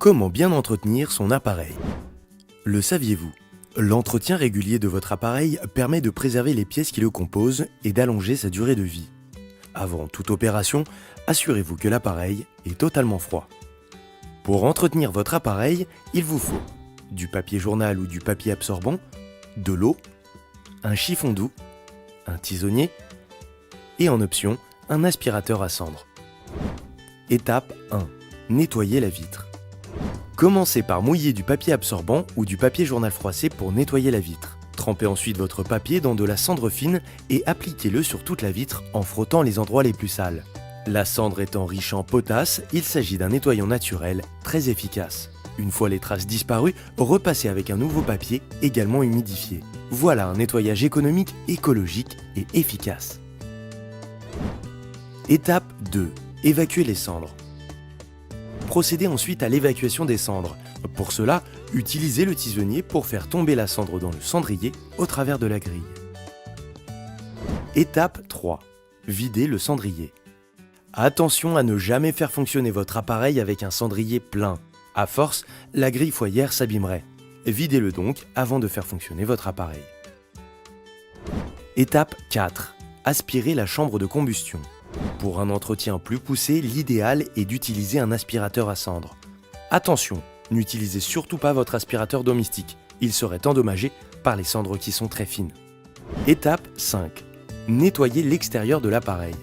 Comment bien entretenir son appareil? Le saviez-vous? L'entretien régulier de votre appareil permet de préserver les pièces qui le composent et d'allonger sa durée de vie. Avant toute opération, assurez-vous que l'appareil est totalement froid. Pour entretenir votre appareil, il vous faut du papier journal ou du papier absorbant, de l'eau, un chiffon doux, un tisonnier et en option, un aspirateur à cendres. Étape 1. Nettoyer la vitre. Commencez par mouiller du papier absorbant ou du papier journal froissé pour nettoyer la vitre. Trempez ensuite votre papier dans de la cendre fine et appliquez-le sur toute la vitre en frottant les endroits les plus sales. La cendre étant riche en potasse, il s'agit d'un nettoyant naturel très efficace. Une fois les traces disparues, repassez avec un nouveau papier également humidifié. Voilà un nettoyage économique, écologique et efficace. Étape 2. Évacuer les cendres. Procédez ensuite à l'évacuation des cendres. Pour cela, utilisez le tisonnier pour faire tomber la cendre dans le cendrier au travers de la grille. Étape 3. Videz le cendrier. Attention à ne jamais faire fonctionner votre appareil avec un cendrier plein. À force, la grille foyère s'abîmerait. Videz-le donc avant de faire fonctionner votre appareil. Étape 4. Aspirer la chambre de combustion. Pour un entretien plus poussé, l'idéal est d'utiliser un aspirateur à cendres. Attention, n'utilisez surtout pas votre aspirateur domestique, il serait endommagé par les cendres qui sont très fines. Étape 5. Nettoyer l'extérieur de l'appareil.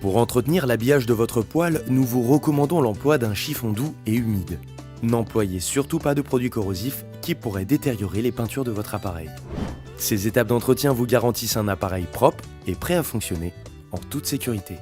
Pour entretenir l'habillage de votre poêle, nous vous recommandons l'emploi d'un chiffon doux et humide. N'employez surtout pas de produits corrosifs qui pourraient détériorer les peintures de votre appareil. Ces étapes d'entretien vous garantissent un appareil propre et prêt à fonctionner en toute sécurité.